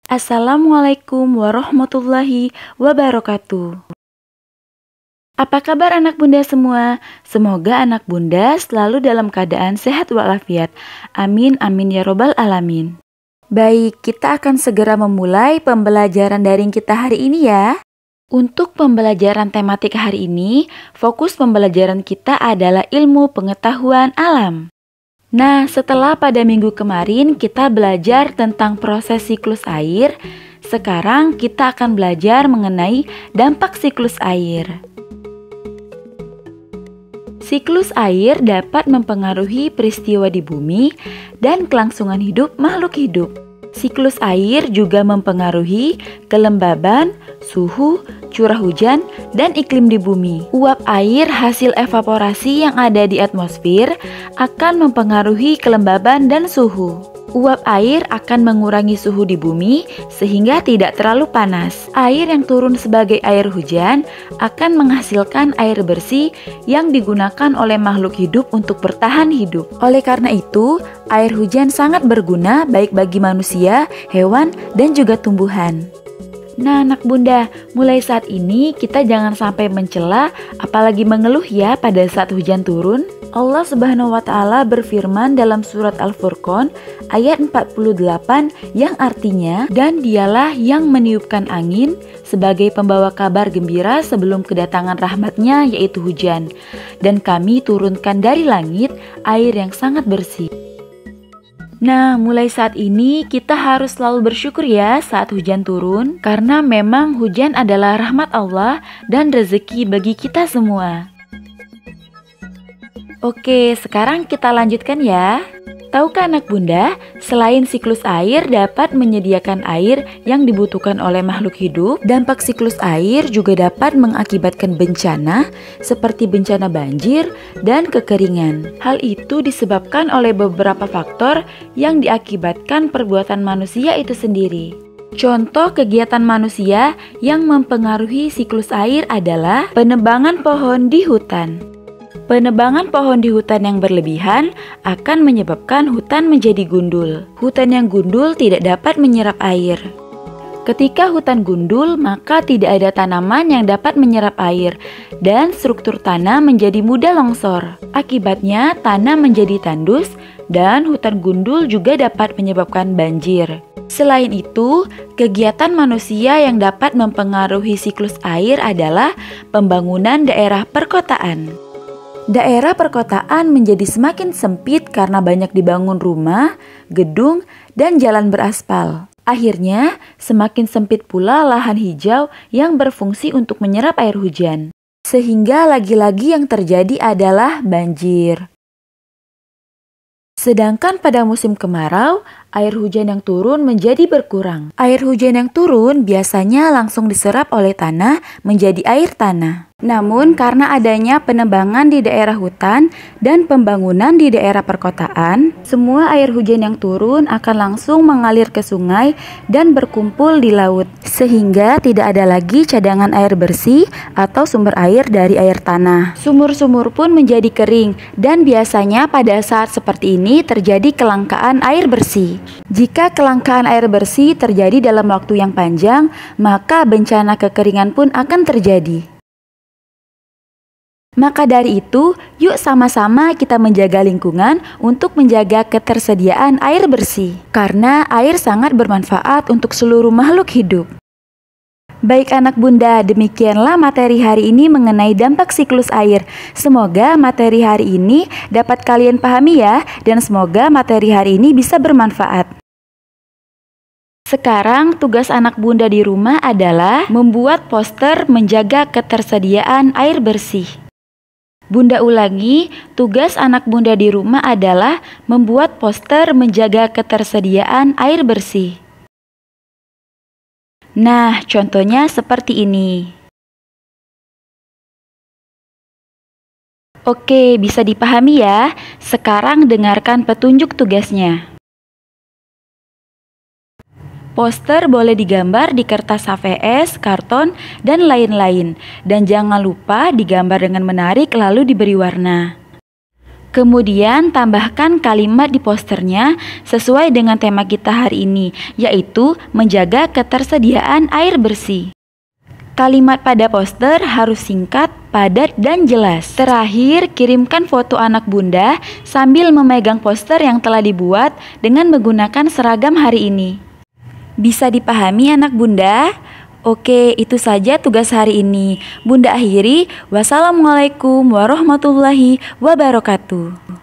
Assalamualaikum warahmatullahi wabarakatuh. Apa kabar anak bunda semua? Semoga anak bunda selalu dalam keadaan sehat walafiat. Amin amin ya robbal alamin. Baik, kita akan segera memulai pembelajaran daring kita hari ini ya. Untuk pembelajaran tematik hari ini, fokus pembelajaran kita adalah ilmu pengetahuan alam. Nah, setelah pada minggu kemarin kita belajar tentang proses siklus air, sekarang kita akan belajar mengenai dampak siklus air. Siklus air dapat mempengaruhi peristiwa di bumi dan kelangsungan hidup makhluk hidup. Siklus air juga mempengaruhi kelembaban, suhu, curah hujan, dan iklim di bumi. Uap air hasil evaporasi yang ada di atmosfer akan mempengaruhi kelembaban dan suhu. Uap air akan mengurangi suhu di bumi sehingga tidak terlalu panas. Air yang turun sebagai air hujan akan menghasilkan air bersih yang digunakan oleh makhluk hidup untuk bertahan hidup. Oleh karena itu, air hujan sangat berguna baik bagi manusia, hewan, dan juga tumbuhan. Nah anak bunda, mulai saat ini kita jangan sampai mencela apalagi mengeluh ya pada saat hujan turun. Allah Subhanahu wa Ta'ala berfirman dalam surat Al-Furqan ayat 48 yang artinya, dan dialah yang meniupkan angin sebagai pembawa kabar gembira sebelum kedatangan rahmatnya yaitu hujan, dan kami turunkan dari langit air yang sangat bersih. Nah, mulai saat ini kita harus selalu bersyukur ya saat hujan turun, karena memang hujan adalah rahmat Allah dan rezeki bagi kita semua. Oke, sekarang kita lanjutkan ya. Tahukah anak bunda, selain siklus air dapat menyediakan air yang dibutuhkan oleh makhluk hidup, dampak siklus air juga dapat mengakibatkan bencana seperti bencana banjir dan kekeringan. Hal itu disebabkan oleh beberapa faktor yang diakibatkan perbuatan manusia itu sendiri. Contoh kegiatan manusia yang mempengaruhi siklus air adalah penebangan pohon di hutan. Penebangan pohon di hutan yang berlebihan akan menyebabkan hutan menjadi gundul. Hutan yang gundul tidak dapat menyerap air. Ketika hutan gundul, maka tidak ada tanaman yang dapat menyerap air dan struktur tanah menjadi mudah longsor. Akibatnya, tanah menjadi tandus dan hutan gundul juga dapat menyebabkan banjir. Selain itu, kegiatan manusia yang dapat mempengaruhi siklus air adalah pembangunan daerah perkotaan. Daerah perkotaan menjadi semakin sempit karena banyak dibangun rumah, gedung, dan jalan beraspal. Akhirnya, semakin sempit pula lahan hijau yang berfungsi untuk menyerap air hujan. Sehingga lagi-lagi yang terjadi adalah banjir. Sedangkan pada musim kemarau, air hujan yang turun menjadi berkurang. Air hujan yang turun biasanya langsung diserap oleh tanah menjadi air tanah. Namun karena adanya penebangan di daerah hutan dan pembangunan di daerah perkotaan, semua air hujan yang turun akan langsung mengalir ke sungai dan berkumpul di laut, sehingga tidak ada lagi cadangan air bersih atau sumber air dari air tanah. Sumur-sumur pun menjadi kering dan biasanya pada saat seperti ini terjadi kelangkaan air bersih. Jika kelangkaan air bersih terjadi dalam waktu yang panjang, maka bencana kekeringan pun akan terjadi. Maka dari itu, yuk sama-sama kita menjaga lingkungan untuk menjaga ketersediaan air bersih. Karena air sangat bermanfaat untuk seluruh makhluk hidup. Baik anak bunda, demikianlah materi hari ini mengenai dampak siklus air. Semoga materi hari ini dapat kalian pahami ya, dan semoga materi hari ini bisa bermanfaat. Sekarang tugas anak bunda di rumah adalah membuat poster menjaga ketersediaan air bersih. Bunda ulangi, tugas anak bunda di rumah adalah membuat poster menjaga ketersediaan air bersih. Nah, contohnya seperti ini. Oke, bisa dipahami ya. Sekarang dengarkan petunjuk tugasnya. Poster boleh digambar di kertas HVS, karton, dan lain-lain. Dan jangan lupa digambar dengan menarik lalu diberi warna. Kemudian tambahkan kalimat di posternya sesuai dengan tema kita hari ini, yaitu menjaga ketersediaan air bersih. Kalimat pada poster harus singkat, padat, dan jelas. Terakhir, kirimkan foto anak bunda sambil memegang poster yang telah dibuat dengan menggunakan seragam hari ini. Bisa dipahami anak bunda? Oke, itu saja tugas hari ini. Bunda akhiri, wassalamualaikum warahmatullahi wabarakatuh.